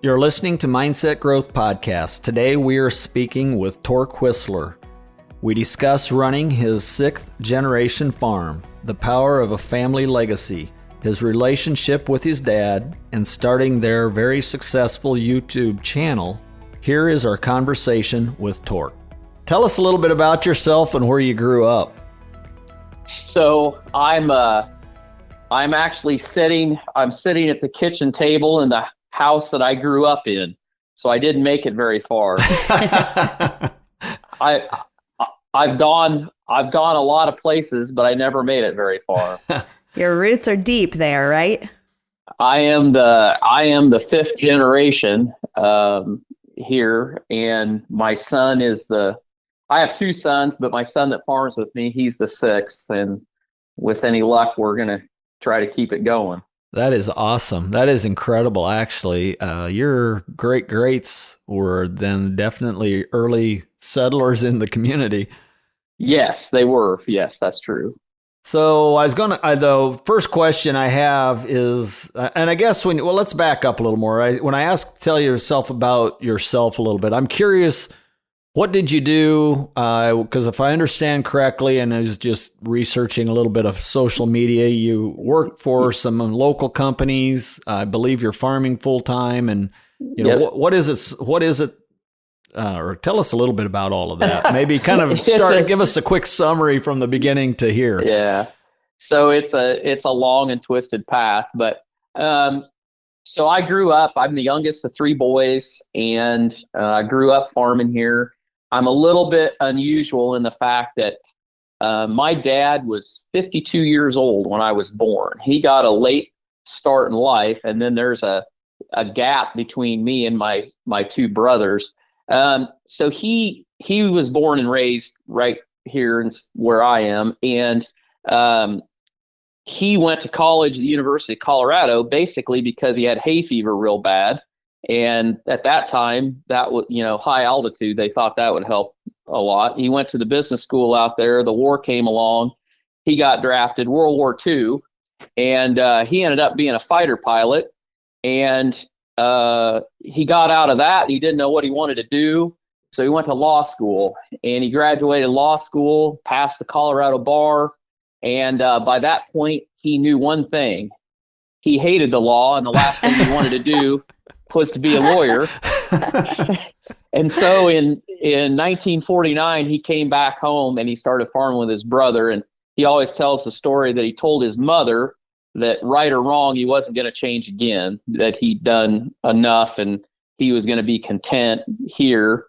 You're listening to Mindset Growth Podcast. Today we are speaking with Tork Whisler. We discuss running his 6th generation farm, the power of a family legacy, his relationship with his dad, and starting their very successful YouTube channel. Here is our conversation with Tork. Tell us a little bit about yourself and where you grew up. So I'm actually sitting at the kitchen table in the house that I grew up in. So I didn't make it very far. I've gone a lot of places, but I never made it very far. Your roots are deep there, right? I am the 5th generation here, and my son is I have 2 sons, but my son that farms with me, he's the 6th, and with any luck, we're going to try to keep it going. That is awesome. That is incredible, actually. Your great-greats were then definitely early settlers in the community. Yes, they were. Yes, that's true. So the first question I have is, and I guess let's back up a little more. When I tell yourself about yourself a little bit, I'm curious, what did you do? Because if I understand correctly, and I was just researching a little bit of social media, you worked for some local companies. I believe you're farming full time, and Yep. what is it? Or tell us a little bit about all of that. Maybe kind of give us a quick summary from the beginning to here. Yeah. So it's a long and twisted path, but so I grew up. I'm the youngest of 3 boys, and I grew up farming here. I'm a little bit unusual in the fact that my dad was 52 years old when I was born. He got a late start in life, and then there's a gap between me and my 2 brothers. So he was born and raised right here where I am, and he went to college at the University of Colorado basically because he had hay fever real bad. And at that time, that was, high altitude, they thought that would help a lot. He went to the business school out there. The war came along. He got drafted, World War II, and he ended up being a fighter pilot. And he got out of that. He didn't know what he wanted to do. So he went to law school, and he graduated law school, passed the Colorado bar. And by that point, he knew one thing. He hated the law, and the last thing he wanted to do was to be a lawyer. And so in 1949, he came back home and he started farming with his brother. And he always tells the story that he told his mother that right or wrong, he wasn't going to change again, that he'd done enough and he was going to be content here.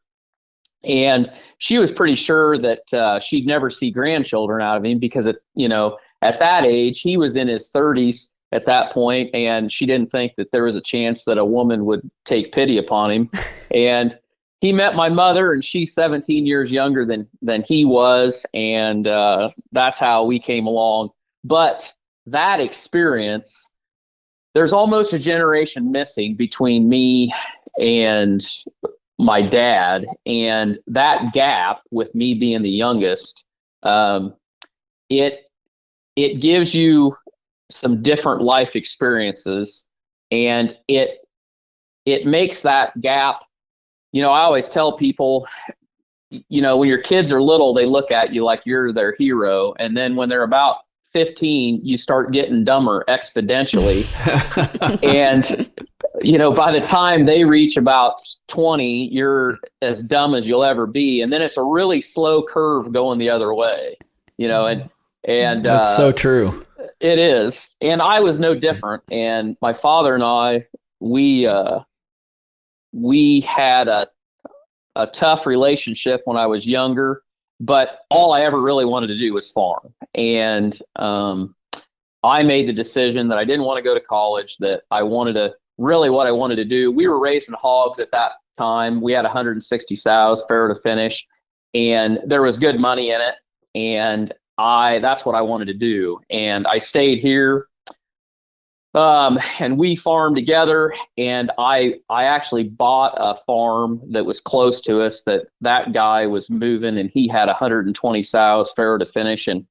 And she was pretty sure that she'd never see grandchildren out of him because, at that age, he was in his 30s at that point, and she didn't think that there was a chance that a woman would take pity upon him. And he met my mother, and she's 17 years younger than he was, and that's how we came along. But that experience, there's almost a generation missing between me and my dad, and that gap with me being the youngest, it gives you some different life experiences, and it makes that gap. I always tell people, when your kids are little, they look at you like you're their hero, and then when they're about 15, you start getting dumber exponentially. And by the time they reach about 20, you're as dumb as you'll ever be, and then it's a really slow curve going the other way. And that's so true. It is. And I was no different. And my father and I, we had a tough relationship when I was younger, but all I ever really wanted to do was farm. And I made the decision that I didn't want to go to college, that I wanted to really what I wanted to do. We were raising hogs at that time. We had 160 sows, fair to finish, and there was good money in it. And that's what I wanted to do. And I stayed here, and we farmed together. And I actually bought a farm that was close to us that guy was moving, and he had 120 sows, fair to finish. And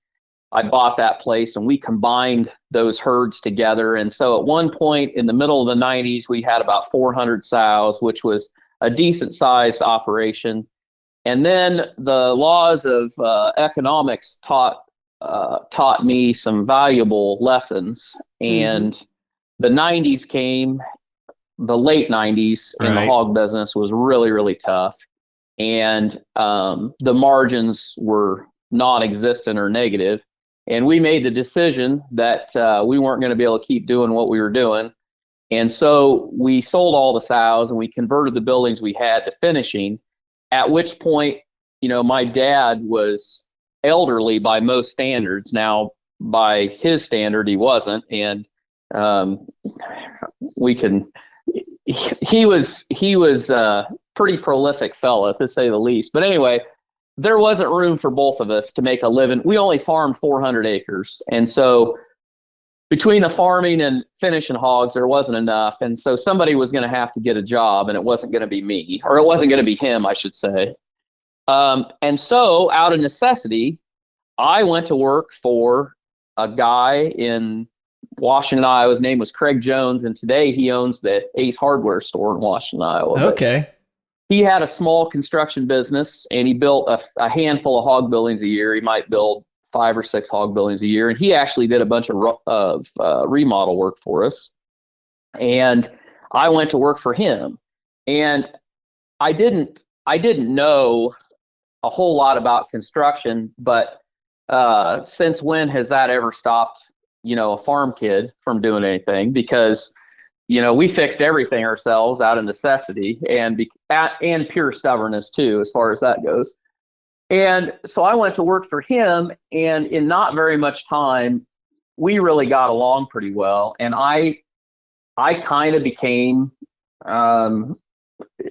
I bought that place and we combined those herds together. And so at one point in the middle of the 90s, we had about 400 sows, which was a decent sized operation. And then the laws of economics taught me some valuable lessons. And the 90s came, the late 90s in the hog business was really, really tough. And the margins were non-existent or negative. And we made the decision that we weren't going to be able to keep doing what we were doing. And so we sold all the sows and we converted the buildings we had to finishing, at which point, my dad was elderly by most standards. Now, by his standard, he wasn't. And he was a pretty prolific fella, to say the least. But anyway, there wasn't room for both of us to make a living. We only farmed 400 acres. And so between the farming and finishing hogs, there wasn't enough. And so somebody was going to have to get a job, and it wasn't going to be me, or it wasn't going to be him, I should say. And so out of necessity, I went to work for a guy in Washington, Iowa. His name was Craig Jones, and today he owns the Ace Hardware store in Washington, Iowa. Okay. He had a small construction business, and he built a handful of hog buildings a year. He might build 5 or 6 hog buildings a year, and he actually did a bunch of remodel work for us. And I went to work for him, and I didn't know a whole lot about construction, but since when has that ever stopped, a farm kid from doing anything? Because we fixed everything ourselves out of necessity and pure stubbornness too, as far as that goes. And so I went to work for him, and in not very much time, we really got along pretty well. And I kind of became,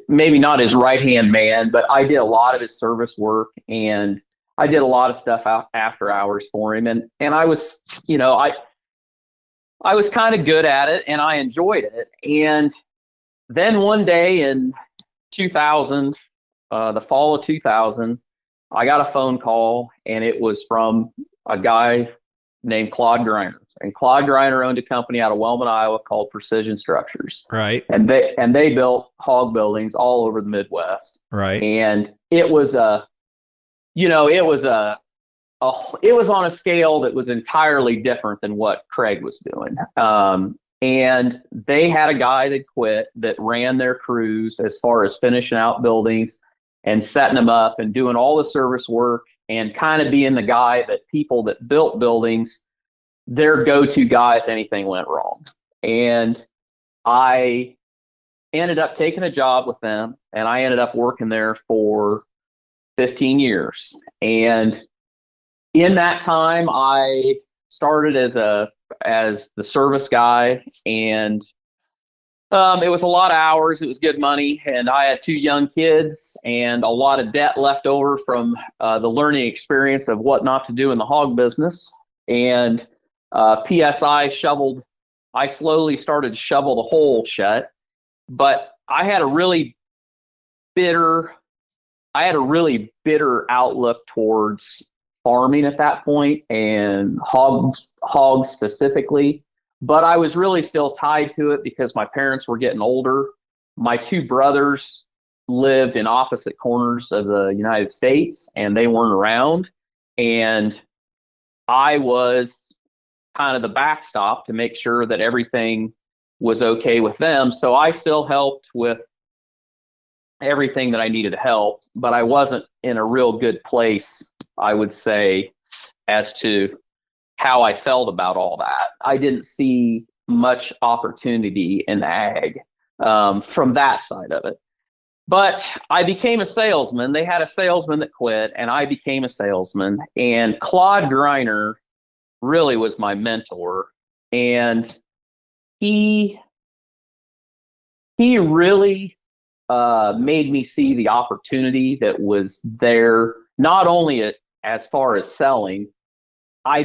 maybe not his right-hand man, but I did a lot of his service work, and I did a lot of stuff out after hours for him. And I was, I was kind of good at it, and I enjoyed it. And then one day in 2000, the fall of 2000, I got a phone call, and it was from a guy named Claude Greiner. And Claude Greiner owned a company out of Wellman, Iowa called Precision Structures. Right. And they built hog buildings all over the Midwest. Right. And it was it was on a scale that was entirely different than what Craig was doing. And they had a guy that quit that ran their crews as far as finishing out buildings and setting them up and doing all the service work and kind of being the guy that people that built buildings, their go-to guy if anything went wrong. And I ended up taking a job with them, and I ended up working there for 15 years. And in that time, I started as the service guy, and it was a lot of hours. It was good money, and I had 2 young kids and a lot of debt left over from the learning experience of what not to do in the hog business. And PSI I slowly started to shovel the hole shut, but I had a really bitter outlook towards farming at that point, and hogs specifically. But I was really still tied to it because my parents were getting older. My 2 brothers lived in opposite corners of the United States, and they weren't around. And I was kind of the backstop to make sure that everything was okay with them. So I still helped with everything that I needed to help, but I wasn't in a real good place, I would say, as to how I felt about all that. I didn't see much opportunity in ag from that side of it. But I became a salesman. They had a salesman that quit, and I became a salesman. And Claude Greiner really was my mentor. And he really made me see the opportunity that was there, not only as far as selling. I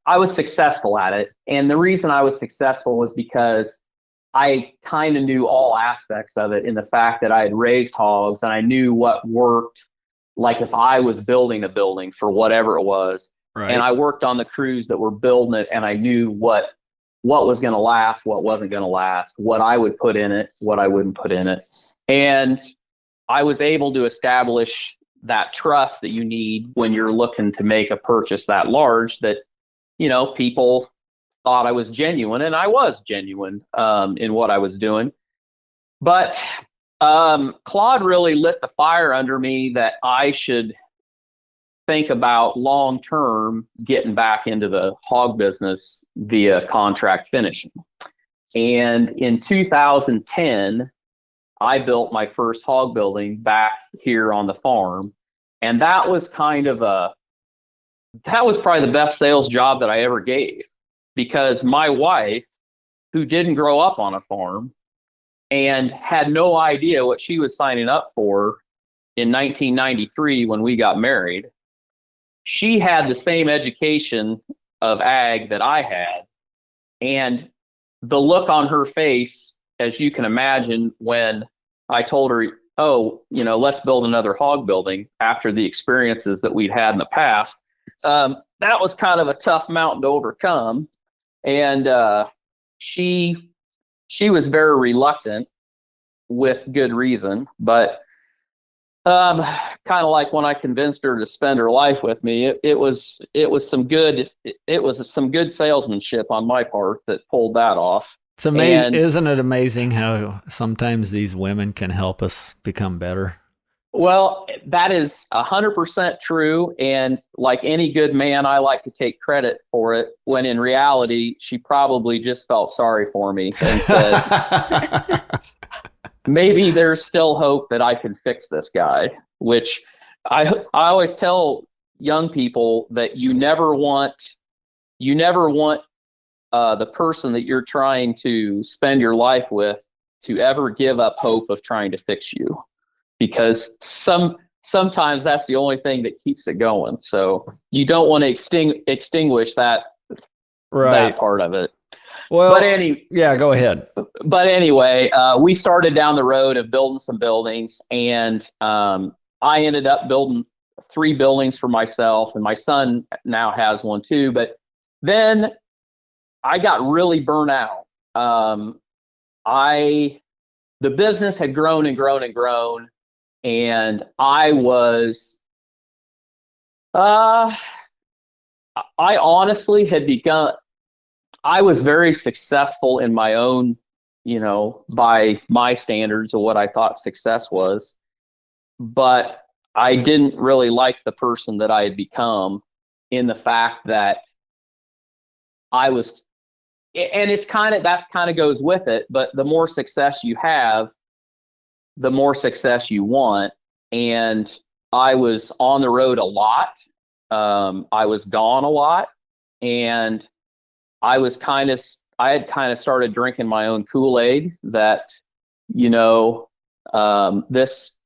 was successful at it. And the reason I was successful was because I kind of knew all aspects of it, in the fact that I had raised hogs and I knew what worked like if I was building a building for whatever it was, Right. and I worked on the crews that were building it, and I knew what was going to last, what wasn't going to last, what I would put in it, what I wouldn't put in it. And I was able to establish that trust that you need when you're looking to make a purchase that large, that, people thought I was genuine, and I was genuine in what I was doing. But Claude really lit the fire under me that I should think about long term getting back into the hog business via contract finishing. And in 2010, I built my first hog building back here on the farm. And that was probably the best sales job that I ever gave, because my wife, who didn't grow up on a farm and had no idea what she was signing up for in 1993 when we got married, she had the same education of ag that I had. And the look on her face, as you can imagine, when I told her, oh, let's build another hog building after the experiences that we'd had in the past, that was kind of a tough mountain to overcome. And she was very reluctant, with good reason, but kind of like when I convinced her to spend her life with me, it was some good salesmanship on my part that pulled that off. It's amazing, isn't it amazing how sometimes these women can help us become better? Well, that is 100% true. And like any good man, I like to take credit for it, when in reality, she probably just felt sorry for me and said, maybe there's still hope that I can fix this guy, which I always tell young people that you never want the person that you're trying to spend your life with to ever give up hope of trying to fix you, because sometimes that's the only thing that keeps it going. So you don't want to extinguish that part of it. Well, go ahead. But anyway, we started down the road of building some buildings, and I ended up building 3 buildings for myself, and my son now has one too. But then I got really burnt out. The business had grown and grown and grown, and I honestly had begun. I was very successful in my own, by my standards of what I thought success was, but I didn't really like the person that I had become, in the fact that I was, and that kind of goes with it, but the more success you have, the more success you want. And I was on the road a lot. I was gone a lot, and I had kind of started drinking my own Kool-Aid that,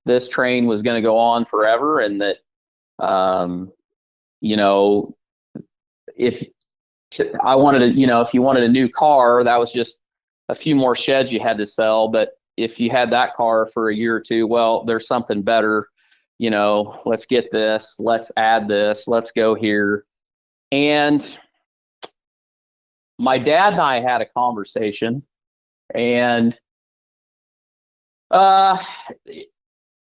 this train was going to go on forever, and that, if I wanted to, if you wanted a new car, that was just a few more sheds you had to sell. But if you had that car for a year or two, well, there's something better, let's get this, let's add this, let's go here. And my dad and I had a conversation, and I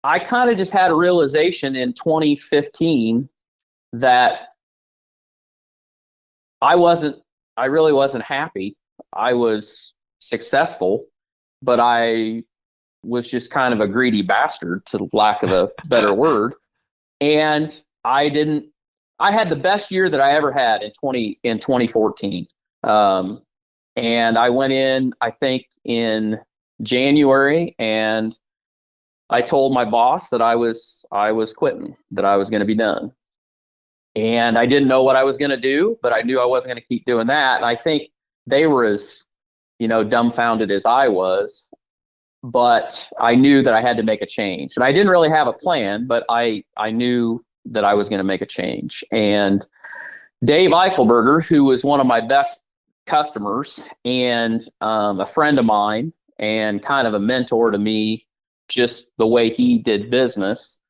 kind of just had a realization in 2015 that I really wasn't happy. I was successful, but I was just kind of a greedy bastard, to lack of a better word. And I had the best year that I ever had in 2014. And I went in, I think in January, and I told my boss that I was quitting, that I was going to be done. And I didn't know what I was going to do, but I knew I wasn't going to keep doing that. And I think they were as, dumbfounded as I was, but I knew that I had to make a change. And I didn't really have a plan, but I knew that I was going to make a change. And Dave Eichelberger, who was one of my best customers and a friend of mine and kind of a mentor to me, just the way he did business,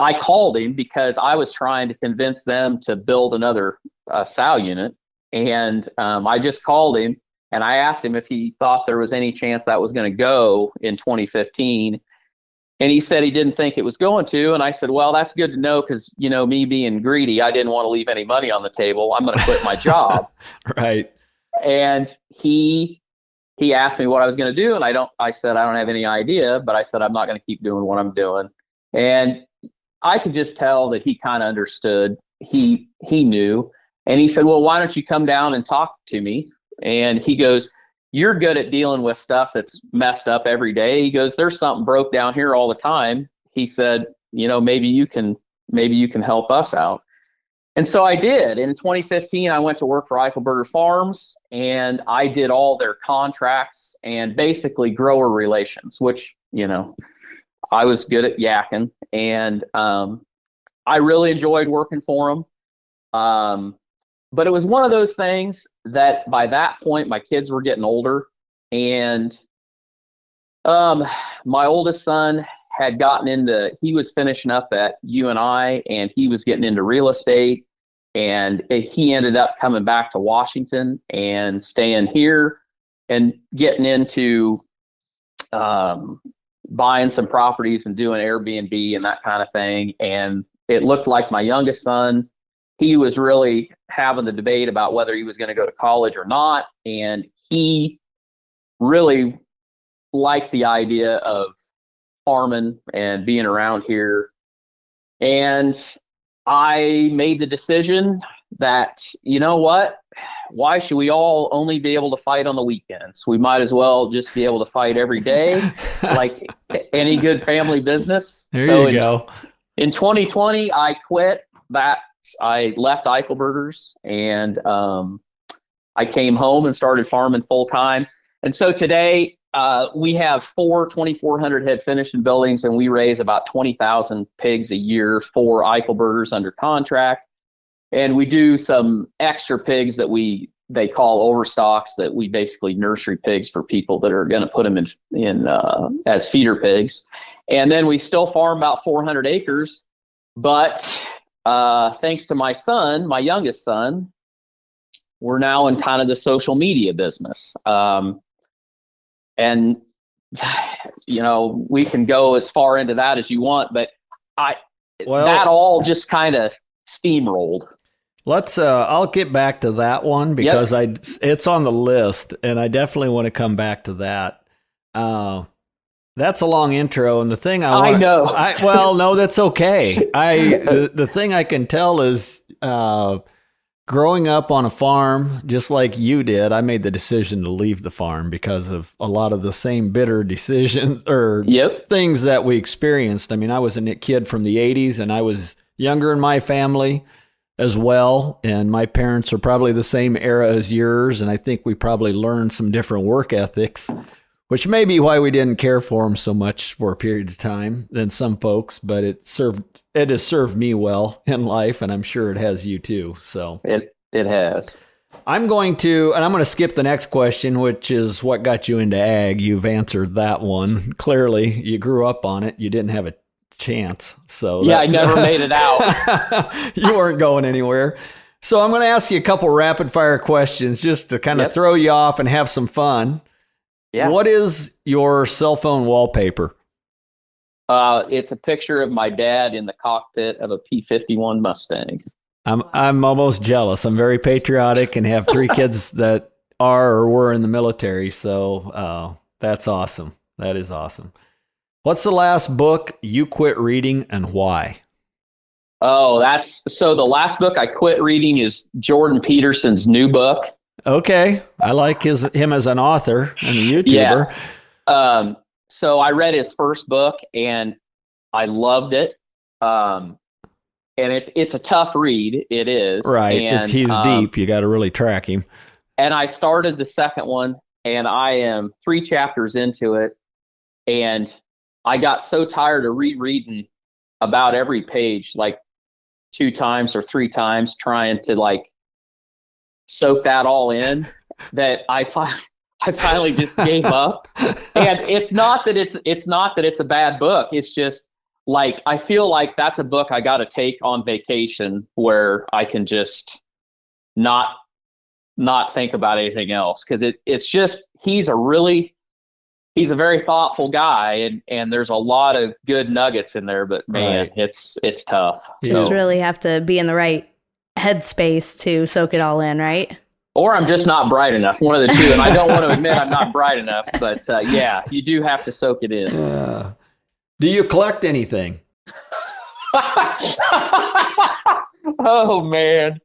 I called him because I was trying to convince them to build another sow unit. And I just called him and I asked him if he thought there was any chance that was going to go in 2015. And he said he didn't think it was going to. And I said, well, that's good to know because, me being greedy, I didn't want to leave any money on the table. I'm going to quit my job. Right. And he asked me what I was going to do. And I said, I don't have any idea, but I said, I'm not going to keep doing what I'm doing. And I could just tell that he kind of understood. He knew. And he said, well, why don't you come down and talk to me? And he goes, you're good at dealing with stuff that's messed up every day. He goes, there's something broke down here all the time. He said, maybe you can help us out. And so I did. In 2015, I went to work for Eichelberger Farms, and I did all their contracts and basically grower relations, which, I was good at yakking. And I really enjoyed working for them. But it was one of those things that by that point, my kids were getting older. And my oldest son had he was finishing up at UNI, and he was getting into real estate. And he ended up coming back to Washington and staying here and getting into buying some properties and doing Airbnb and that kind of thing. And it looked like my youngest son, he was really having the debate about whether he was going to go to college or not. And he really liked the idea of farming and being around here. And I made the decision that, you know what, why should we all only be able to fight on the weekends? We might as well just be able to fight every day, like any good family business. There you go. In 2020, I quit that. I left Eichelberger's and I came home and started farming full time. And so today we have 2,400 head finishing buildings, and we raise about 20,000 pigs a year for Eichelberger's under contract. And we do some extra pigs that they call overstocks, that we basically nursery pigs for people that are going to put them in as feeder pigs. And then we still farm about 400 acres, but thanks to my son, my youngest son, we're now in kind of the social media business. And, we can go as far into that as you want, but that all just kind of steamrolled. I'll get back to that one because it's on the list, and I definitely want to come back to that. That's a long intro, and the thing I know. No, that's okay. The thing I can tell is growing up on a farm, just like you did, I made the decision to leave the farm because of a lot of the same bitter decisions or things that we experienced. I mean, I was a kid from the 80s, and I was younger in my family as well, and my parents are probably the same era as yours, and I think we probably learned some different work ethics, which may be why we didn't care for them so much for a period of time than some folks, but it has served me well in life, and I'm sure it has you too. So it has. I'm going to skip the next question, which is what got you into ag. You've answered that one. Clearly, you grew up on it. You didn't have a chance. So I never made it out. You weren't going anywhere. So I'm going to ask you a couple rapid fire questions just to kind of throw you off and have some fun. Yeah. What is your cell phone wallpaper? It's a picture of my dad in the cockpit of a P-51 Mustang. I'm almost jealous. I'm very patriotic and have 3 kids that are or were in the military. So that's awesome. That is awesome. What's the last book you quit reading and why? Oh, the last book I quit reading is Jordan Peterson's new book. Okay. I like him as an author and a YouTuber. Yeah. So I read his first book and I loved it. And it's a tough read. It is. Right. And, he's deep. You got to really track him. And I started the second one and I am 3 chapters into it. And I got so tired of rereading about every page, like 2 times or 3 times, trying to soak that all in, that I finally just gave up. And it's not that it's a bad book. It's just like, I feel like that's a book I got to take on vacation where I can just not think about anything else. Cause it's just, he's a very thoughtful guy, and there's a lot of good nuggets in there, but man, Right. it's tough. Just really have to be in the right headspace to soak it all in, right? Or I'm just not bright enough, one of the two. And I don't want to admit I'm not bright enough, but yeah, you do have to soak it in. Do you collect anything? Oh man.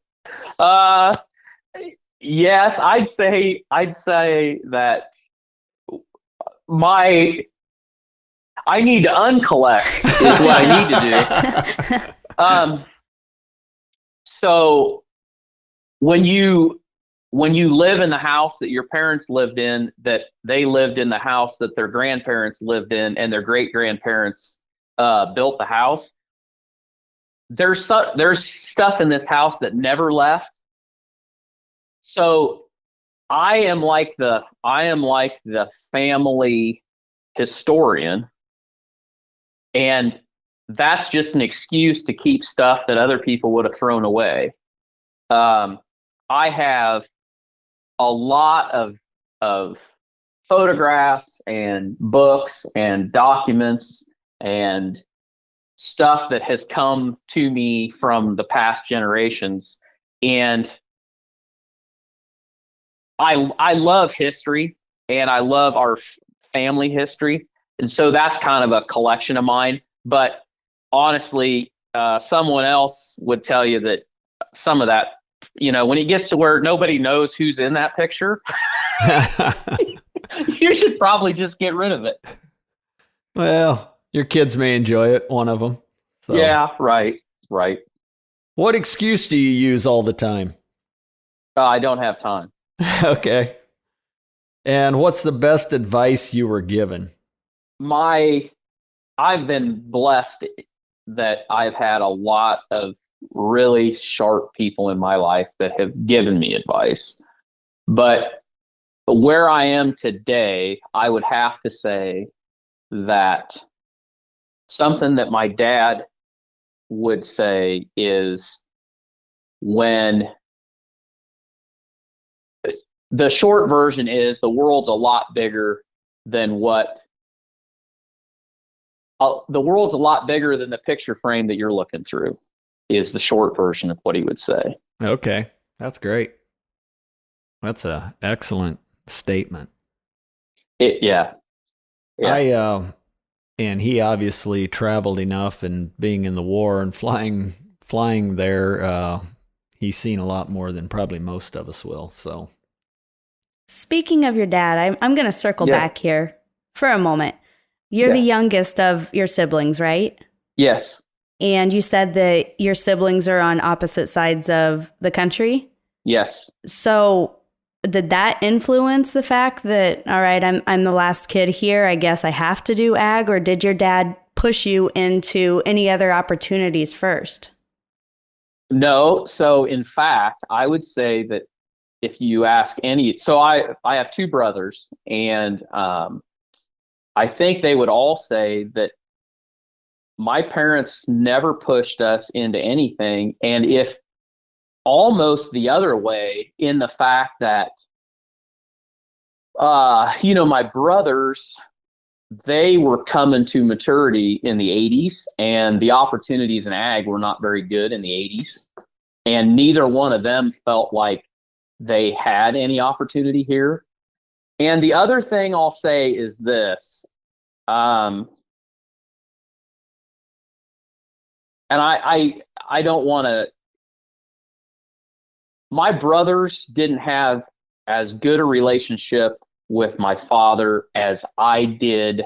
Yes, I'd say that I need to uncollect is what I need to do. So when you live in the house that your parents lived in, that they lived in the house that their grandparents lived in, and their great grandparents built the house, there's stuff in this house that never left. So I am like the family historian, and that's just an excuse to keep stuff that other people would have thrown away. I have a lot of photographs and books and documents and stuff that has come to me from the past generations, and I love history, and I love our family history. And so that's kind of a collection of mine. But honestly, someone else would tell you that some of that, when it gets to where nobody knows who's in that picture, you should probably just get rid of it. Well, your kids may enjoy it, one of them. So. Yeah, right. What excuse do you use all the time? I don't have time. Okay. And what's the best advice you were given? I've been blessed that I've had a lot of really sharp people in my life that have given me advice. But where I am today, I would have to say that something that my dad would say is, when the short version is, the world's a lot bigger than the picture frame that you're looking through, is the short version of what he would say. Okay. That's great. That's an excellent statement. Yeah. And he obviously traveled enough, and being in the war and flying there, he's seen a lot more than probably most of us will. So, speaking of your dad, I'm going to circle back here for a moment. You're the youngest of your siblings, right? Yes. And you said that your siblings are on opposite sides of the country? Yes. So did that influence the fact that, all right, I'm the last kid here, I guess I have to do ag, or did your dad push you into any other opportunities first? No. So in fact, I would say that if you ask so I have two brothers, and I think they would all say that my parents never pushed us into anything. And if almost the other way, in the fact that, my brothers, they were coming to maturity in the 80s, and the opportunities in ag were not very good in the 80s. And neither one of them felt like they had any opportunity here. And the other thing I'll say is this, and I don't want to, my brothers didn't have as good a relationship with my father as I did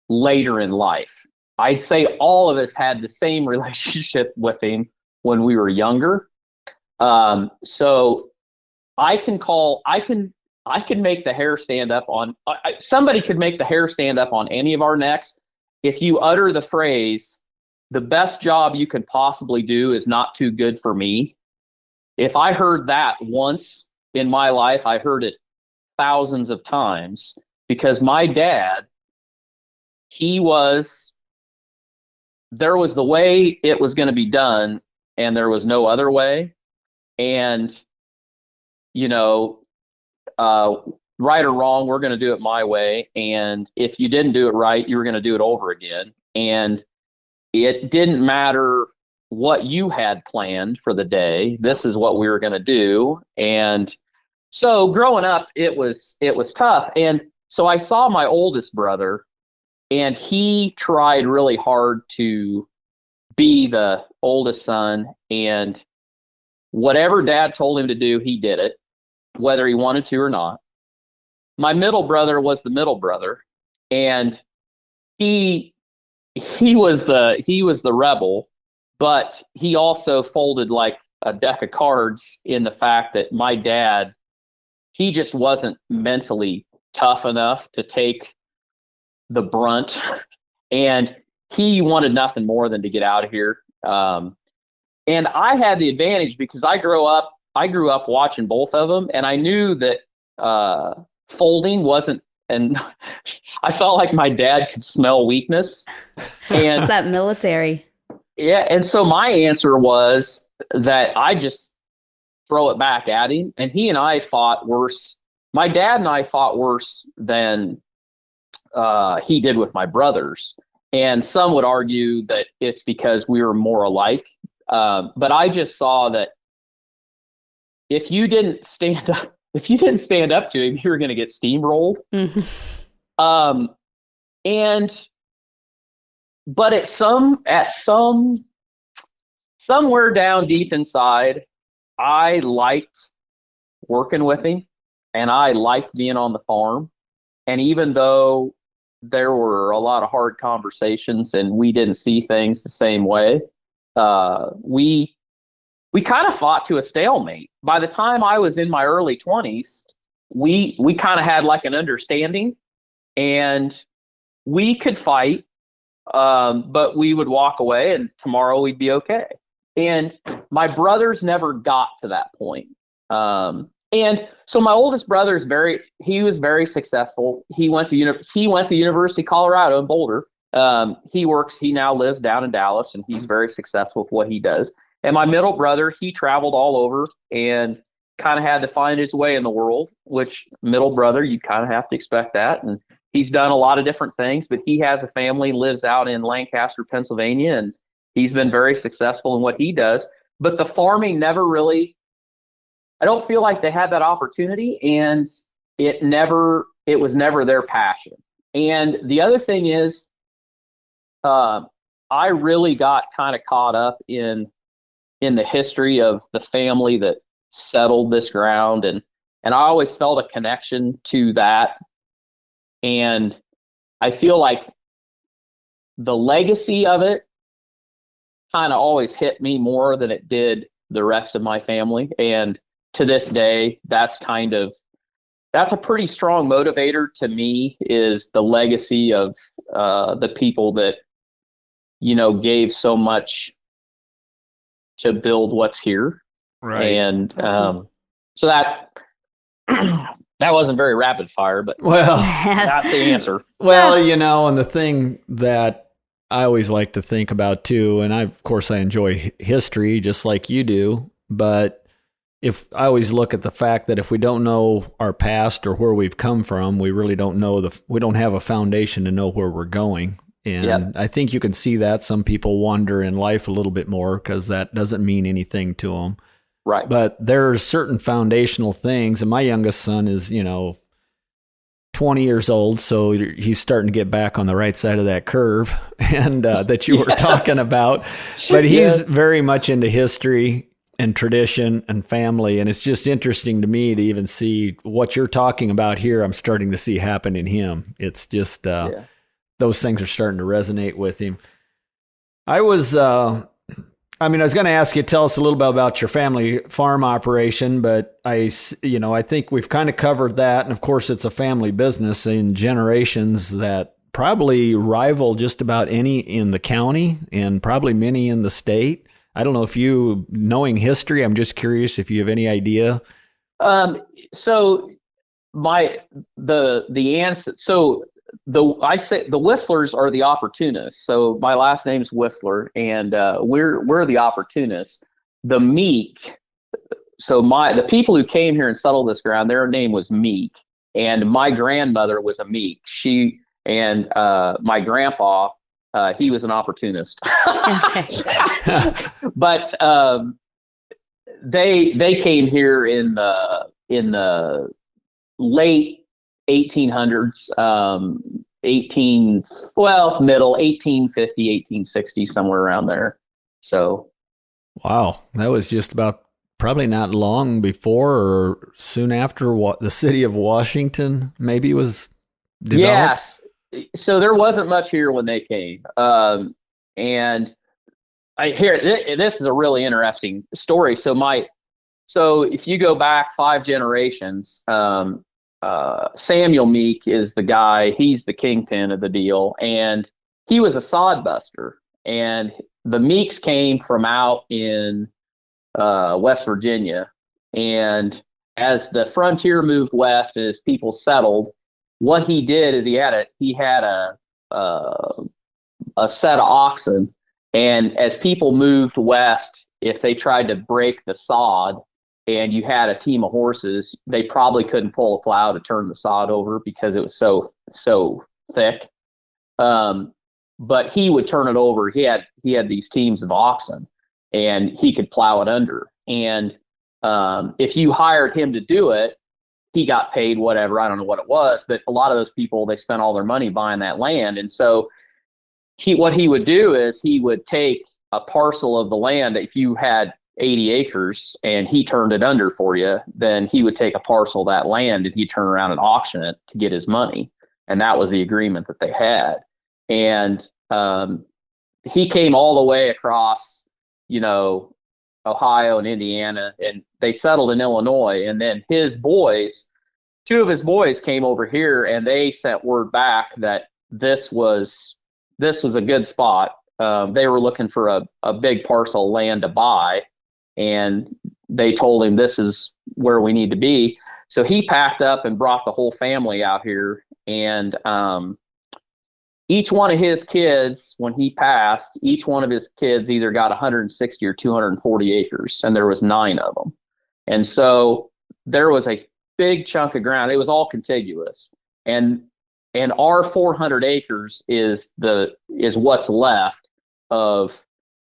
later in life. I'd say all of us had the same relationship with him when we were younger. So I can make the hair stand up on, somebody could make the hair stand up on any of our necks if you utter the phrase, "The best job you can possibly do is not too good for me." If I heard that once in my life, I heard it thousands of times, because my dad, he was there was the way it was going to be done, and there was no other way. And, you know, right or wrong, we're going to do it my way. And if you didn't do it right, you were going to do it over again. And it didn't matter what you had planned for the day. This is what we were going to do. And so growing up, it was tough. And so I saw my oldest brother, and he tried really hard to be the oldest son, and whatever dad told him to do, he did it, whether he wanted to or not. My middle brother was the middle brother, and he was the rebel, but he also folded like a deck of cards in the fact that my dad, he just wasn't mentally tough enough to take the brunt, and he wanted nothing more than to get out of here. And I had the advantage because I grew up watching both of them, and I knew that folding wasn't, and I felt like my dad could smell weakness. And it's that military. Yeah, and so my answer was that I just throw it back at him, and he and I fought worse. My dad and I fought worse than he did with my brothers. And some would argue that it's because we were more alike. But I just saw that if you didn't stand up to him, you were going to get steamrolled. Mm-hmm. But somewhere down deep inside, I liked working with him, and I liked being on the farm. And even though there were a lot of hard conversations and we didn't see things the same way, we kind of fought to a stalemate. By the time I was in my early 20s, we kind of had like an understanding, and we could fight, but we would walk away, and tomorrow we'd be okay. And my brothers never got to that point. And so my oldest brother was very successful. He went to University of Colorado in Boulder. He now lives down in Dallas, and he's very successful with what he does. And my middle brother, he traveled all over and kind of had to find his way in the world, which middle brother, you kind of have to expect that. And he's done a lot of different things, but he has a family, lives out in Lancaster, Pennsylvania, and he's been very successful in what he does. But the farming never really, I don't feel like they had that opportunity, and it was never their passion. And the other thing is, I really got kind of caught up in the history of the family that settled this ground, and I always felt a connection to that. And I feel like the legacy of it kind of always hit me more than it did the rest of my family. And to this day, that's a pretty strong motivator to me, is the legacy of the people that, gave so much to build what's here. Right. And so that wasn't very rapid fire, but that's the answer. Well, and the thing that I always like to think about too, and of course I enjoy history just like you do, but if I always look at the fact that if we don't know our past or where we've come from, we really don't know we don't have a foundation to know where we're going. And I think you can see that some people wander in life a little bit more because that doesn't mean anything to them. Right. But there's certain foundational things, and my youngest son is, 20 years old, so he's starting to get back on the right side of that curve, and that you were talking about. But he's very much into history and tradition and family, and it's just interesting to me to even see what you're talking about here. I'm starting to see happen in him. It's just those things are starting to resonate with him. I was going to ask you to tell us a little bit about your family farm operation, but I think we've kind of covered that. And of course, it's a family business in generations that probably rival just about any in the county and probably many in the state. I don't know if knowing history, I'm just curious if you have any idea. I say the Whistlers are the opportunists. So my last name's Whisler, and we're the opportunists. The Meek. So the people who came here and settled this ground, their name was Meek, and my grandmother was a Meek. She and my grandpa, he was an opportunist. But they came here in the late 1800s, middle 1850, 1860, somewhere around there. So, wow, that was just about probably not long before or soon after what the city of Washington maybe was developed. Yes. So there wasn't much here when they came. And I hear this is a really interesting story. So if you go back 5 generations, Samuel Meek is the guy. He's the kingpin of the deal, and he was a sod buster. And the Meeks came from out in West Virginia, and as the frontier moved west and as people settled, what he did is he had a set of oxen, and as people moved west, if they tried to break the sod and you had a team of horses, they probably couldn't pull a plow to turn the sod over because it was so thick. But he would turn it over. He had these teams of oxen, and he could plow it under. And if you hired him to do it, he got paid whatever. I don't know what it was, but a lot of those people, they spent all their money buying that land. And so what he would do is he would take a parcel of the land. If you had 80 acres and he turned it under for you, then he would take a parcel of that land and he'd turn around and auction it to get his money. And that was the agreement that they had. And he came all the way across, Ohio and Indiana, and they settled in Illinois. And then two of his boys came over here, and they sent word back that this was a good spot. They were looking for a big parcel of land to buy, and they told him this is where we need to be. So he packed up and brought the whole family out here, and each one of his kids, when he passed, each one of his kids either got 160 or 240 acres, and there was 9 of them. And so there was a big chunk of ground. It was all contiguous. And our 400 acres is what's left of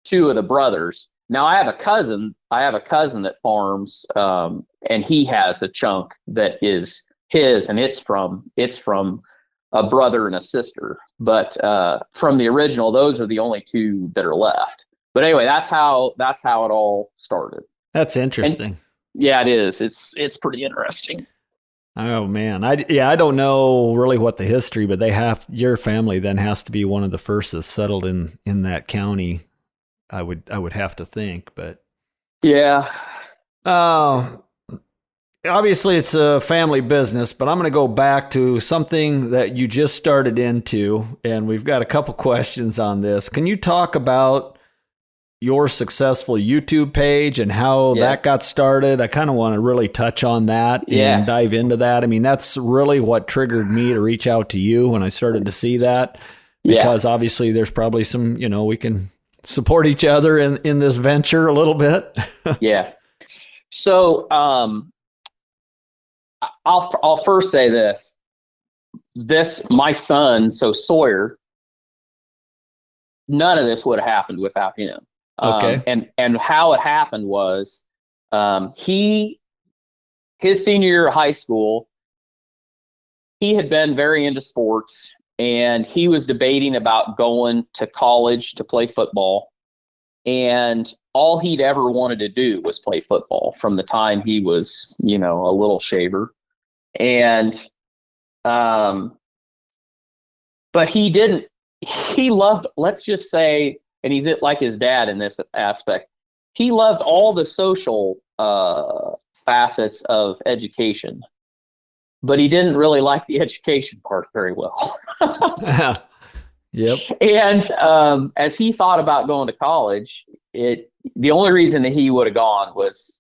2 of the brothers. Now I have a cousin that farms, and he has a chunk that is his, and it's from a brother and a sister. But from the original, those are the only 2 that are left. But anyway, that's how it all started. That's interesting. And, yeah, it is. It's pretty interesting. Oh man, I don't know really what the history, but your family then has to be one of the first that settled in that county. I would have to think, but yeah. Obviously it's a family business, but I'm going to go back to something that you just started into, and we've got a couple questions on this. Can you talk about your successful YouTube page and how that got started? I kind of want to really touch on that and dive into that. I mean, that's really what triggered me to reach out to you when I started to see that, because obviously there's probably some, we can support each other in this venture a little bit. Yeah. So, I'll first say this, my son, so Sawyer, none of this would have happened without him. Okay. And how it happened was, his senior year of high school, he had been very into sports, and he was debating about going to college to play football. And all he'd ever wanted to do was play football from the time he was, a little shaver. And, but he loved, let's just say, and he's like his dad in this aspect, he loved all the social facets of education, but he didn't really like the education part very well. Yep. And as he thought about going to college, the only reason that he would have gone was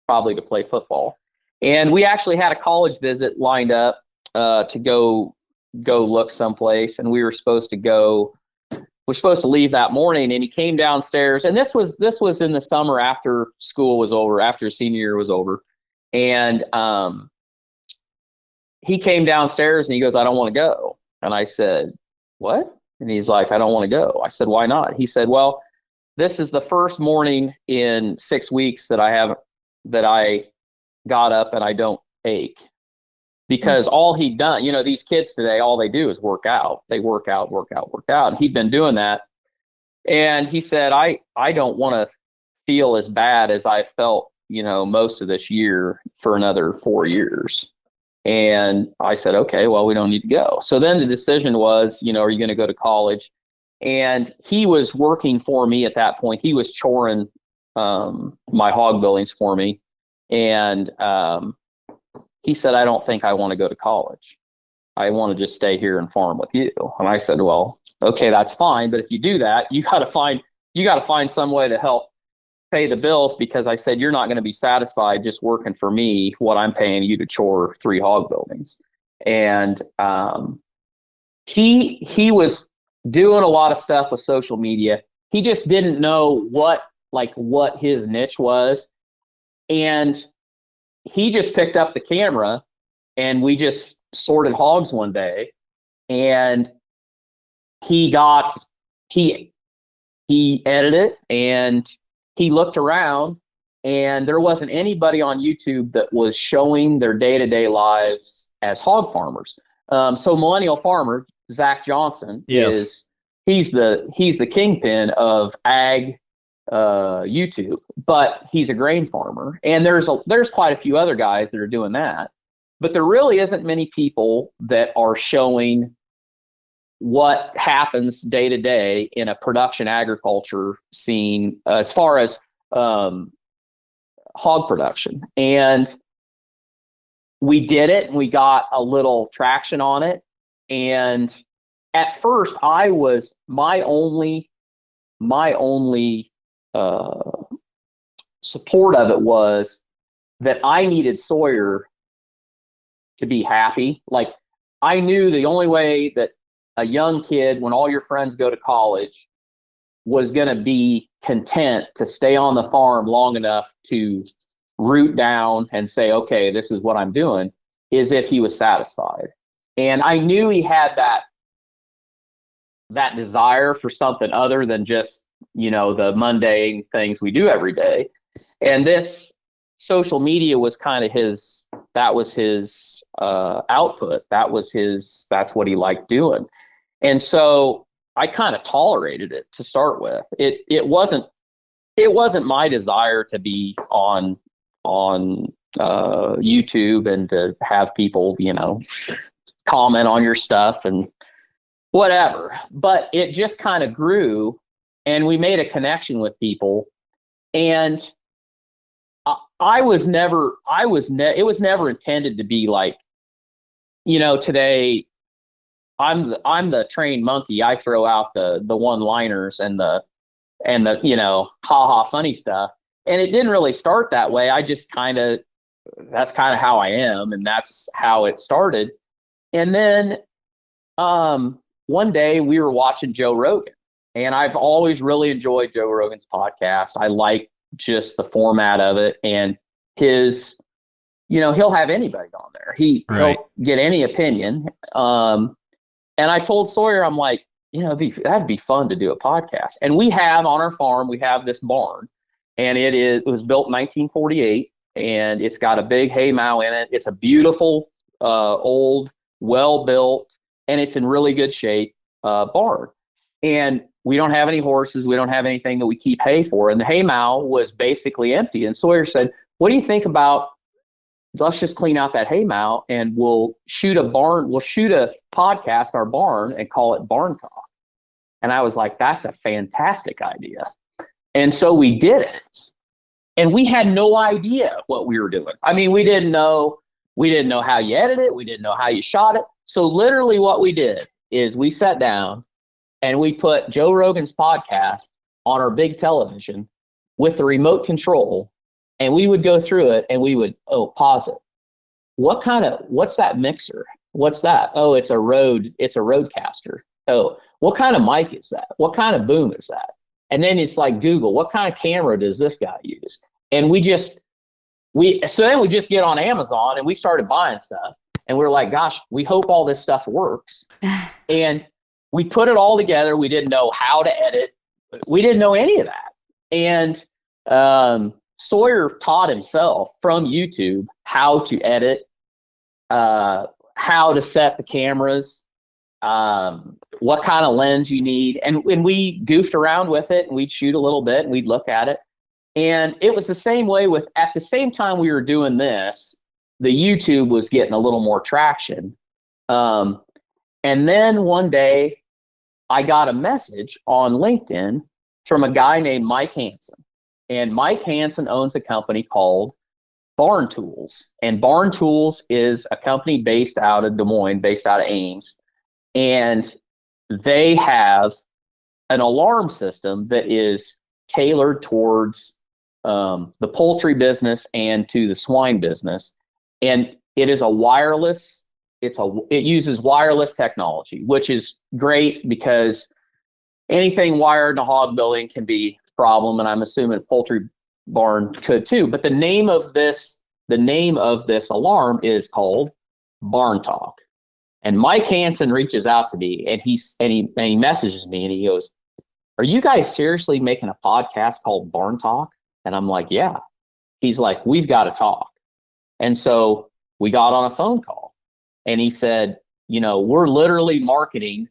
probably to play football. And we actually had a college visit lined up to go go look someplace, and we're supposed to leave that morning, and he came downstairs, and this was in the summer after school was over, after senior year was over. And he came downstairs and he goes, "I don't want to go." And I said, "What?" And he's like, "I don't want to go." I said, "Why not?" He said, "Well, this is the first morning in 6 weeks that I got up and I don't ache." Because all he'd done, these kids today, all they do is work out. They work out. And he'd been doing that. And he said, I don't want to feel as bad as I felt, most of this year for another 4 years. And I said, okay, well, we don't need to go. So then the decision was, are you going to go to college? And he was working for me at that point. He was choring my hog buildings for me. And he said, "I don't think I want to go to college. I want to just stay here and farm with you." And I said, "Well, okay, that's fine. But if you do that, you got to find some way to help pay the bills," because I said, "You're not going to be satisfied just working for me what I'm paying you to chore 3 hog buildings." And he was doing a lot of stuff with social media. He just didn't know what his niche was. And he just picked up the camera and we just sorted hogs one day, and he edited it, and he looked around, and there wasn't anybody on YouTube that was showing their day-to-day lives as hog farmers. So Millennial Farmer, Zach Johnson, yes, he's the kingpin of ag YouTube, but he's a grain farmer, and there's quite a few other guys that are doing that, but there really isn't many people that are showing what happens day to day in a production agriculture scene as far as hog production. And we did it, and we got a little traction on it. And at first, my only support of it was that I needed Sawyer to be happy. Like, I knew the only way that a young kid, when all your friends go to college, was going to be content to stay on the farm long enough to root down and say, okay, this is what I'm doing, is if he was satisfied. And I knew he had that desire for something other than just, the mundane things we do every day. And this social media was kind of his output. That's what he liked doing. And so I kind of tolerated it to start with. It wasn't my desire to be on YouTube and to have people, comment on your stuff and whatever. But it just kind of grew, and we made a connection with people. And it was never intended to be like, today I'm the trained monkey. I throw out the one-liners and the ha funny stuff. And it didn't really start that way. I just that's kind of how I am, and that's how it started. And then one day we were watching Joe Rogan, and I've always really enjoyed Joe Rogan's podcast. I like just the format of it, and his, he'll have anybody on there. He'll get any opinion. And I told Sawyer, I'm like, that'd be fun to do a podcast. And we have on our farm, we have this barn, and it was built in 1948, and it's got a big hay mow in it. It's a beautiful, old, well-built, and it's in really good shape barn. And we don't have any horses. We don't have anything that we keep hay for. And the hay mow was basically empty. And Sawyer said, what do you think about, let's just clean out that hay mow, and we'll shoot a podcast, our barn, and call it Barn Talk. And I was like, that's a fantastic idea. And so we did it. And we had no idea what we were doing. I mean, we didn't know how you edit it. We didn't know how you shot it. So literally what we did is we sat down and we put Joe Rogan's podcast on our big television with the remote control, and we would go through it, and we would, pause it. What's that mixer? What's that? Oh, it's a roadcaster. Oh, what kind of mic is that? What kind of boom is that? And then it's like Google, what kind of camera does this guy use? And so then we just get on Amazon and we started buying stuff. And we're like, gosh, we hope all this stuff works. And we put it all together. We didn't know how to edit. We didn't know any of that. And Sawyer taught himself from YouTube how to edit, how to set the cameras, what kind of lens you need. And we goofed around with it, and we'd shoot a little bit and we'd look at it. And it was the same way at the same time we were doing this, the YouTube was getting a little more traction. And then one day I got a message on LinkedIn from a guy named Mike Hansen. And Mike Hansen owns a company called Barn Tools. And Barn Tools is a company based out of Des Moines, based out of Ames. And they have an alarm system that is tailored towards the poultry business and to the swine business. And it is a wireless, it uses wireless technology, which is great because anything wired in a hog building can be a problem. And I'm assuming a poultry barn could too. But the name of this alarm is called Barn Talk. And Mike Hansen reaches out to me and he messages me and he goes, "Are you guys seriously making a podcast called Barn Talk?" And I'm like, "Yeah." He's like, "We've got to talk." And so we got on a phone call and he said, "We're literally marketing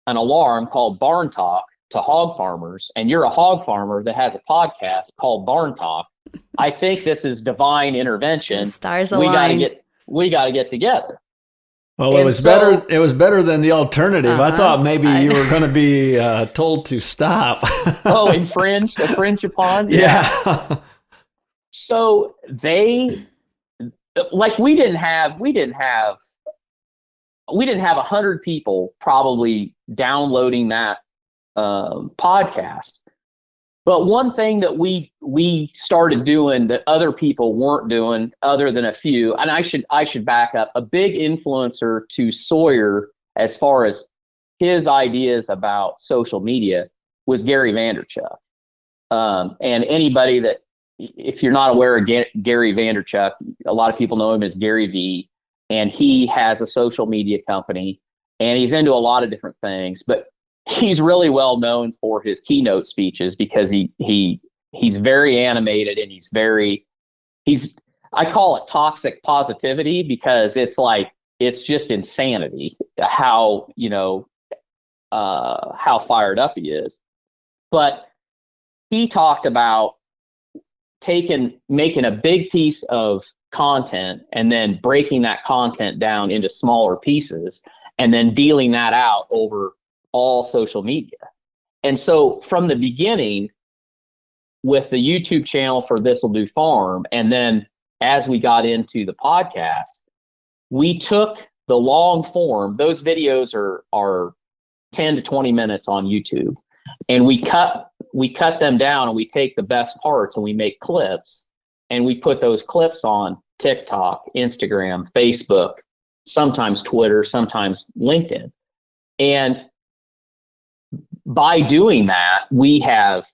an alarm called Barn Talk to hog farmers, and you're a hog farmer that has a podcast called Barn Talk. I think this is divine intervention. Stars aligned. We got to get together." Well, it was better. It was better than the alternative. I thought maybe you were going to be told to stop. Oh, infringe upon. Yeah. So we didn't have 100 people probably downloading that podcast. But one thing that we started doing that other people weren't doing, other than a few, and I should back up, a big influencer to Sawyer as far as his ideas about social media was Gary Vaynerchuk. And anybody that, if you're not aware of Gary Vaynerchuk, a lot of people know him as Gary V, and he has a social media company, and he's into a lot of different things, but he's really well known for his keynote speeches because he's very animated and I call it toxic positivity because it's just insanity how fired up he is. But he talked about making a big piece of content and then breaking that content down into smaller pieces and then dealing that out over all social media. And so from the beginning with the YouTube channel for This'll Do Farm, and then as we got into the podcast, we took the long form, those videos are 10 to 20 minutes on YouTube, and we cut them down and we take the best parts and we make clips and we put those clips on TikTok, Instagram, Facebook, sometimes Twitter, sometimes LinkedIn. And by doing that, we have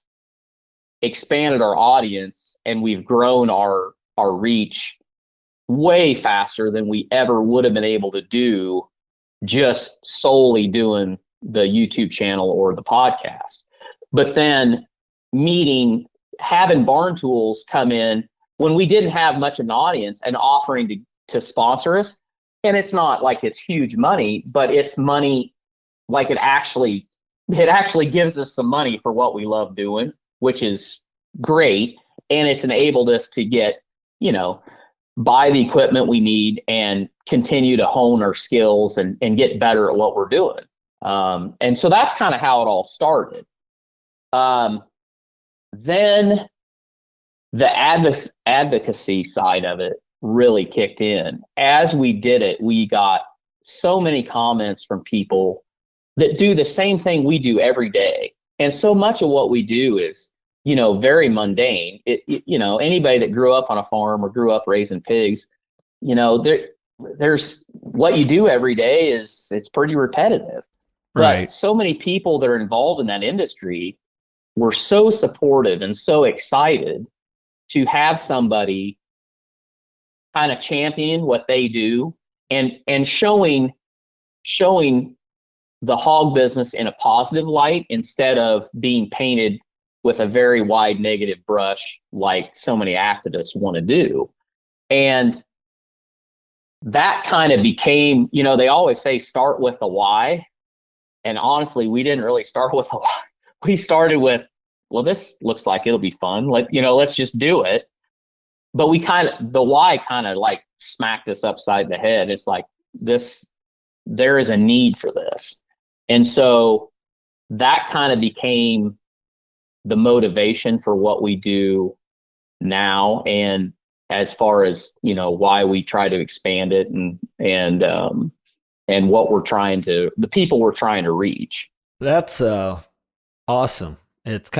expanded our audience and we've grown our reach way faster than we ever would have been able to do just solely doing the YouTube channel or the podcast. But then having Barn Tools come in when we didn't have much of an audience and offering to sponsor us. And it's not like it's huge money, but it's money like it actually gives us some money for what we love doing, which is great. And it's enabled us to get, buy the equipment we need and continue to hone our skills and get better at what we're doing. And so that's kind of how it all started. Then the advocacy side of it really kicked in. As we did it, we got so many comments from people that do the same thing we do every day. And so much of what we do is, very mundane. Anybody that grew up on a farm or grew up raising pigs, there's what you do every day it's pretty repetitive. Right. But so many people that are involved in that industry were so supportive and so excited to have somebody kind of champion what they do and showing the hog business in a positive light instead of being painted with a very wide negative brush like so many activists want to do. And that kind of became, they always say start with the why. And honestly, we didn't really start with the why. We started with, well, this looks like it'll be fun. Let's just do it. But the why kind of like smacked us upside the head. It's like there is a need for this. And so that kind of became the motivation for what we do now. And as far as, why we try to expand it and what the people we're trying to reach. That's awesome. It's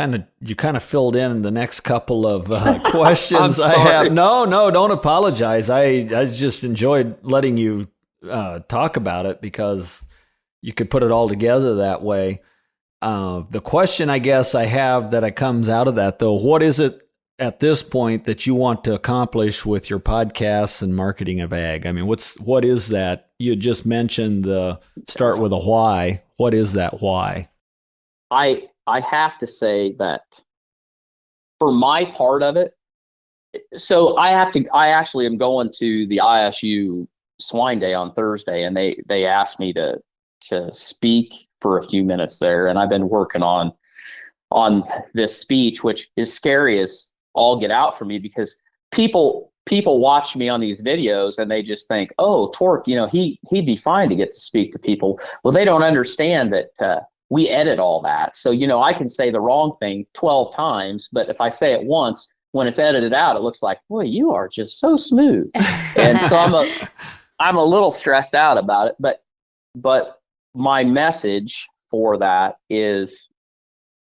you kind of filled in the next couple of questions I have. No, don't apologize. I just enjoyed letting you talk about it because you could put it all together that way. The question I guess I have that comes out of that though, what is it at this point that you want to accomplish with your podcasts and marketing of ag? I mean, what is that? You just mentioned the start with a why. What is that why? I have to say that for my part of it, so I actually am going to the ISU Swine Day on Thursday, and they asked me to speak for a few minutes there, and I've been working on this speech, which is scary as all get out for me because people watch me on these videos and they just think, oh, Tork, he'd be fine to get to speak to people. Well, they don't understand that we edit all that. So, I can say the wrong thing 12 times, but if I say it once, when it's edited out, it looks like, boy, you are just so smooth. And so I'm a little stressed out about it, but my message for that is,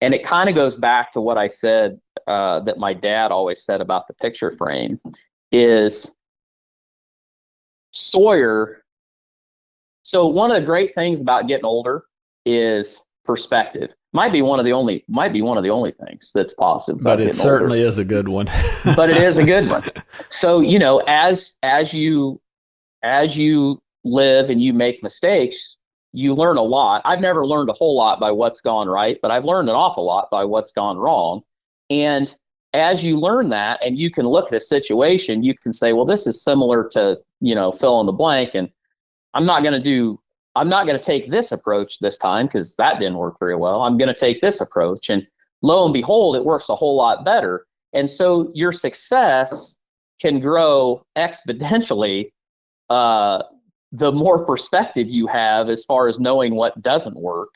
and it kind of goes back to what I said that my dad always said about the picture frame, is Sawyer. So one of the great things about getting older is perspective. Might be one of the only things that's positive. But it certainly is a good one. But it is a good one. So, as you live and you make mistakes, you learn a lot. I've never learned a whole lot by what's gone right, but I've learned an awful lot by what's gone wrong. And as you learn that and you can look at a situation, you can say, well, this is similar to, fill in the blank. And I'm not going to take this approach this time because that didn't work very well. I'm going to take this approach. And lo and behold, it works a whole lot better. And so your success can grow exponentially the more perspective you have as far as knowing what doesn't work.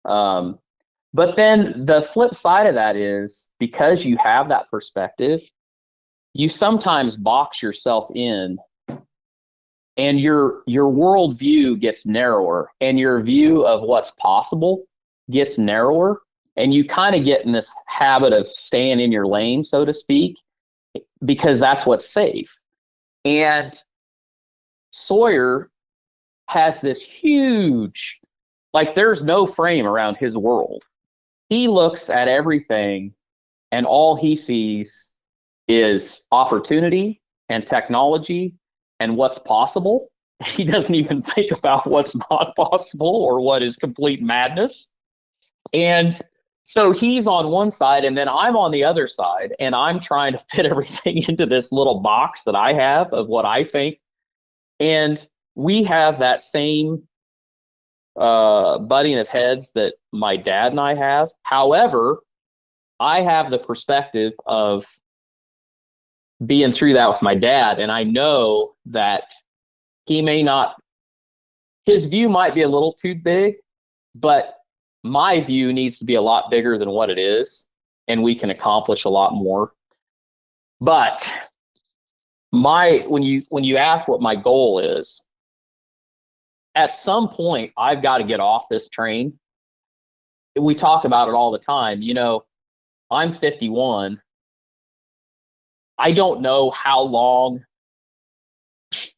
But then the flip side of that is because you have that perspective, you sometimes box yourself in and your worldview gets narrower and your view of what's possible gets narrower. And you kind of get in this habit of staying in your lane, so to speak, because that's what's safe. And Sawyer has this huge, there's no frame around his world. He looks at everything and all he sees is opportunity and technology and what's possible. He doesn't even think about what's not possible or what is complete madness. And so he's on one side and then I'm on the other side and I'm trying to fit everything into this little box that I have of what I think. And we have that same butting of heads that my dad and I have. However, I have the perspective of being through that with my dad, and I know that his view might be a little too big, but my view needs to be a lot bigger than what it is, and we can accomplish a lot more. But when you ask what my goal is, at some point I've got to get off this train. We talk about it all the time. I'm 51. I don't know how long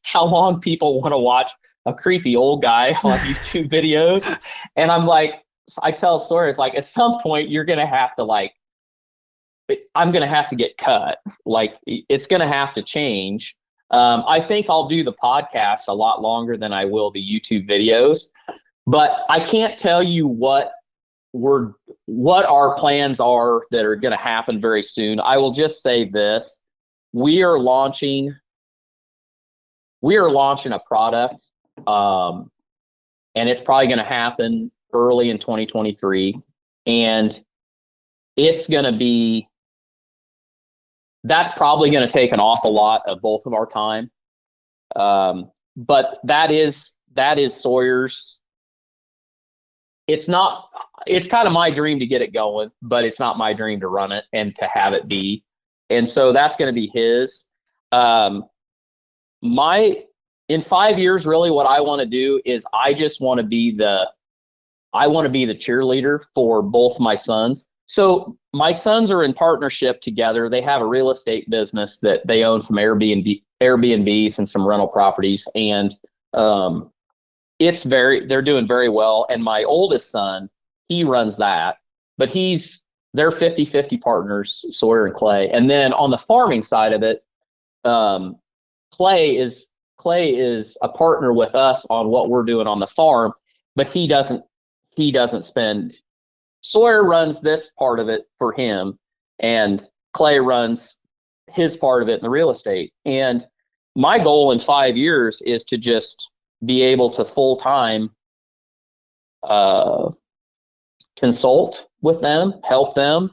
how long people want to watch a creepy old guy on YouTube videos. And I'm like, I tell stories like, at some point you're going to have to I'm going to have to get cut. Like, it's going to have to change. I think I'll do the podcast a lot longer than I will the YouTube videos, but I can't tell you what our plans are that are going to happen very soon. I will just say this: we are launching a product, and it's probably going to happen early in 2023, and that's probably going to take an awful lot of both of our time. But that is Sawyer's. It's kind of my dream to get it going, but it's not my dream to run it and to have it be. And so that's going to be his. In 5 years, really what I want to do is I want to be the cheerleader for both my sons. So my sons are in partnership together. They have a real estate business that they own some Airbnbs and some rental properties. And they're doing very well. And my oldest son, he runs that, but they're 50-50 partners, Sawyer and Clay. And then on the farming side of it, Clay is a partner with us on what we're doing on the farm, but he doesn't spend. Sawyer runs this part of it for him, and Clay runs his part of it in the real estate. And my goal in 5 years is to just be able to full-time consult with them, help them.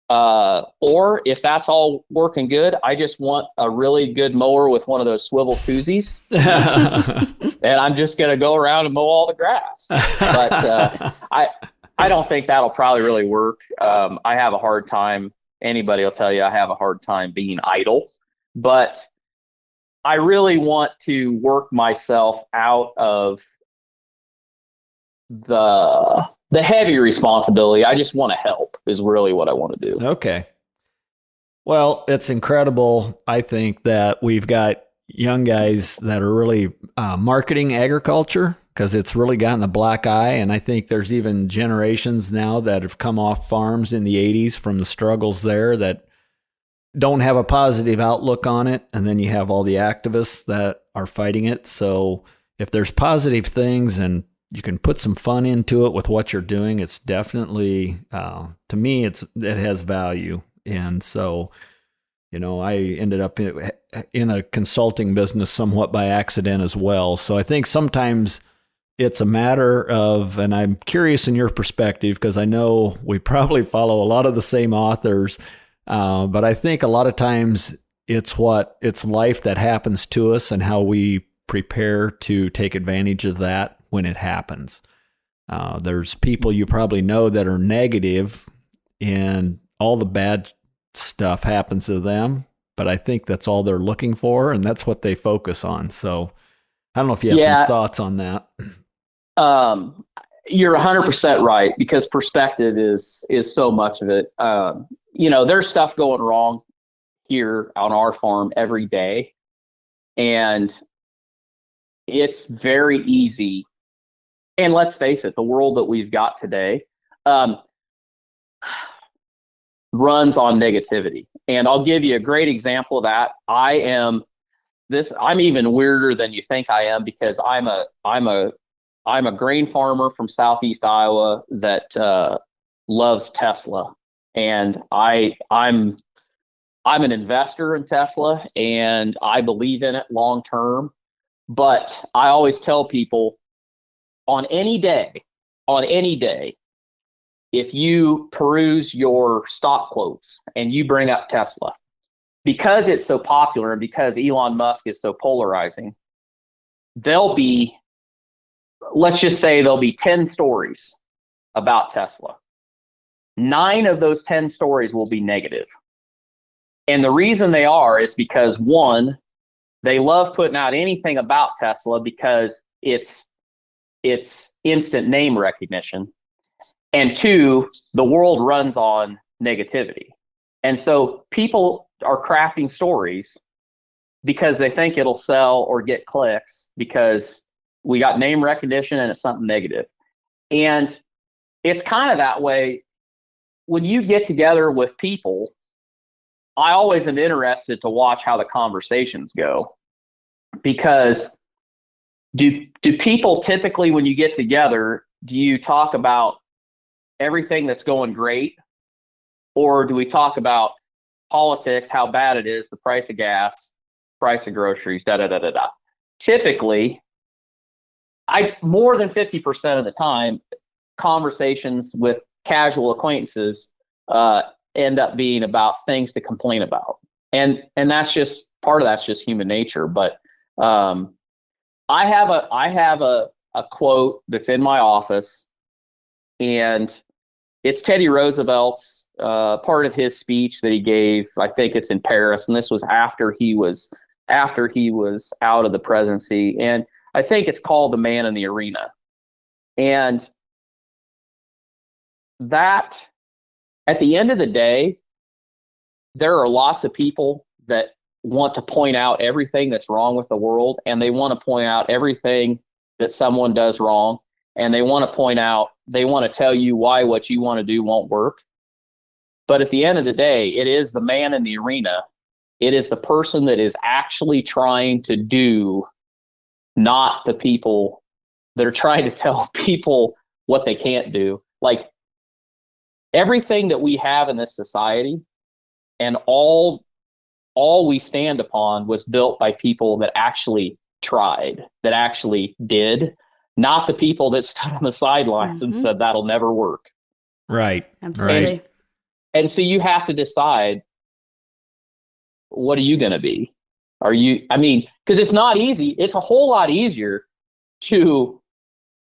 Or if that's all working good, I just want a really good mower with one of those swivel koozies. And I'm just going to go around and mow all the grass. But I don't think that'll probably really work. I have a hard time. Anybody will tell you I have a hard time being idle. But I really want to work myself out of the heavy responsibility. I just want to help is really what I want to do. Okay. Well, it's incredible. I think that we've got young guys that are really marketing agriculture, because it's really gotten a black eye. And I think there's even generations now that have come off farms in the 80s from the struggles there that don't have a positive outlook on it. And then you have all the activists that are fighting it. So if there's positive things and you can put some fun into it with what you're doing, it's definitely, to me, it has value. And so, I ended up in a consulting business somewhat by accident as well. So I think sometimes it's a matter of, and I'm curious in your perspective, because I know we probably follow a lot of the same authors, but I think a lot of times it's life that happens to us and how we prepare to take advantage of that when it happens. There's people you probably know that are negative and all the bad stuff happens to them, but I think that's all they're looking for and that's what they focus on. So I don't know if you have some thoughts on that. You're 100% right, because perspective is so much of it. There's stuff going wrong here on our farm every day, and it's very easy. And let's face it, the world that we've got today runs on negativity. And I'll give you a great example of that. I'm even weirder than you think I am, because I'm a grain farmer from Southeast Iowa that loves Tesla, and I'm an investor in Tesla, and I believe in it long term. But I always tell people, on any day, if you peruse your stock quotes and you bring up Tesla, because it's so popular and because Elon Musk is so polarizing, let's just say there'll be 10 stories about Tesla. 9 of those 10 stories will be negative. And the reason they are is because, one, they love putting out anything about Tesla because it's instant name recognition. And 2, the world runs on negativity. And so people are crafting stories because they think it'll sell or get clicks because we got name recognition and it's something negative. And it's kind of that way when you get together with people. I always am interested to watch how the conversations go, because do people typically, when you get together, do you talk about everything that's going great, or do we talk about politics, how bad it is, the price of gas, price of groceries, da da da da da? Typically, more than 50% of the time, conversations with casual acquaintances end up being about things to complain about, and that's just part of that's just human nature. But I have a quote that's in my office, and it's Teddy Roosevelt's part of his speech that he gave. I think it's in Paris, and this was after he was out of the presidency, and I think it's called "The Man in the Arena." And that, at the end of the day, there are lots of people that want to point out everything that's wrong with the world, and they want to point out everything that someone does wrong, and they want to tell you why what you want to do won't work. But at the end of the day, it is the man in the arena. It is the person that is actually trying to do, not the people that are trying to tell people what they can't do. Like, everything that we have in this society and all we stand upon was built by people that actually tried, that actually did, not the people that stood on the sidelines and said that'll never work. Right. Absolutely. And so you have to decide, what are you going to be? Because it's not easy. It's a whole lot easier to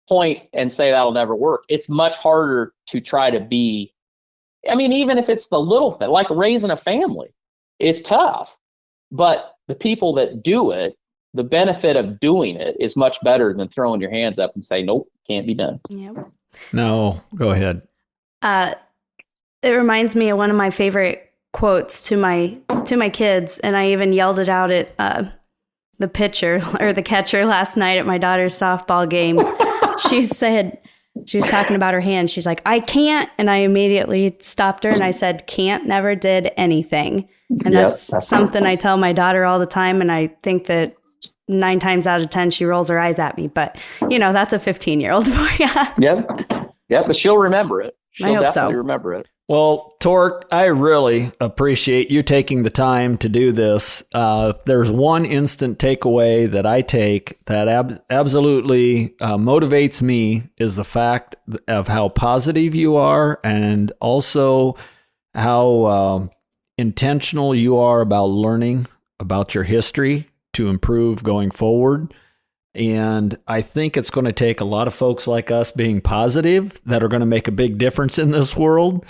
point and say that'll never work. It's much harder to try to be. Even if it's the little thing, like raising a family, it's tough. But the people that do it, the benefit of doing it is much better than throwing your hands up and say, nope, can't be done. Yep. No, go ahead. It reminds me of one of my favorite quotes to my kids, and I even yelled it out at the pitcher or the catcher last night at my daughter's softball game. She was talking about her hand. She's like, I can't. And I immediately stopped her and I said, can't never did anything. And that's something I tell my daughter all the time. And I think that 9 times out of 10, she rolls her eyes at me. But, that's a 15-year-old for you. Yep. But she'll remember it. I hope definitely remember it. Well, Tork, I really appreciate you taking the time to do this. There's one instant takeaway that I take that absolutely motivates me, is the fact of how positive you are, and also how intentional you are about learning about your history to improve going forward. And I think it's going to take a lot of folks like us being positive that are going to make a big difference in this world.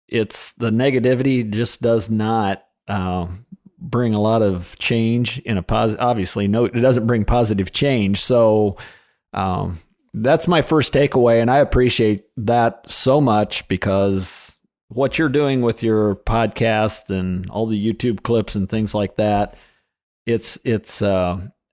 It's the negativity just does not bring a lot of change in a positive. Obviously, no, it doesn't bring positive change. So that's my first takeaway, and I appreciate that so much, because what you're doing with your podcast and all the YouTube clips and things like that, it's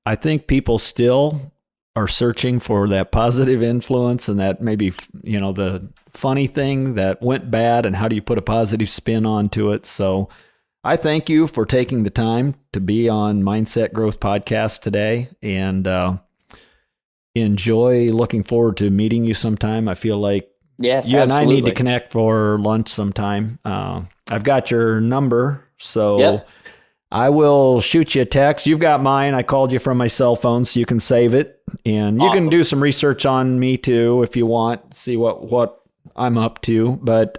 I think people still are searching for that positive influence, and that maybe, the funny thing that went bad, and how do you put a positive spin onto it. So I thank you for taking the time to be on Mindset Growth Podcast today, and enjoy looking forward to meeting you sometime. I feel like yes, you absolutely. and I need to connect for lunch sometime. I've got your number, so Yep. I will shoot you a text. You've got mine. I called you from my cell phone, so you can save it. And you can do some research on me too if you want, see what I'm up to. But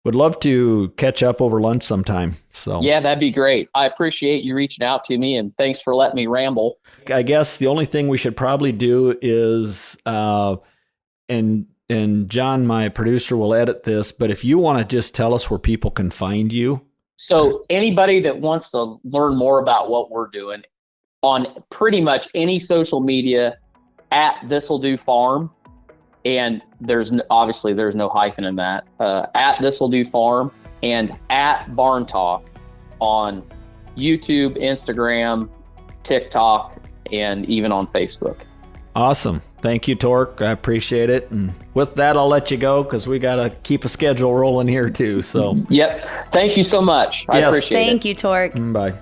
would love to catch up over lunch sometime. So yeah, that'd be great. I appreciate you reaching out to me, and thanks for letting me ramble. I guess the only thing we should probably do is, and John, my producer, will edit this, but if you want to just tell us where people can find you. So anybody that wants to learn more about what we're doing, on pretty much any social media, at This'll Do Farm, and there's no hyphen in that, at This'll Do Farm, and at Barn Talk on YouTube, Instagram, TikTok, and even on Facebook. Awesome. Thank you, Tork. I appreciate it. And with that, I'll let you go because we got to keep a schedule rolling here too. So, Yep. Thank you so much. I appreciate it. Thank you, Tork. Bye.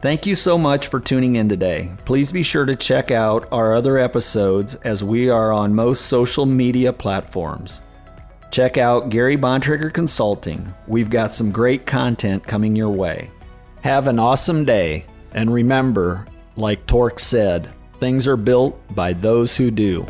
Thank you so much for tuning in today. Please be sure to check out our other episodes as we are on most social media platforms. Check out Gary Bontrager Consulting. We've got some great content coming your way. Have an awesome day. And remember, like Tork said, things are built by those who do.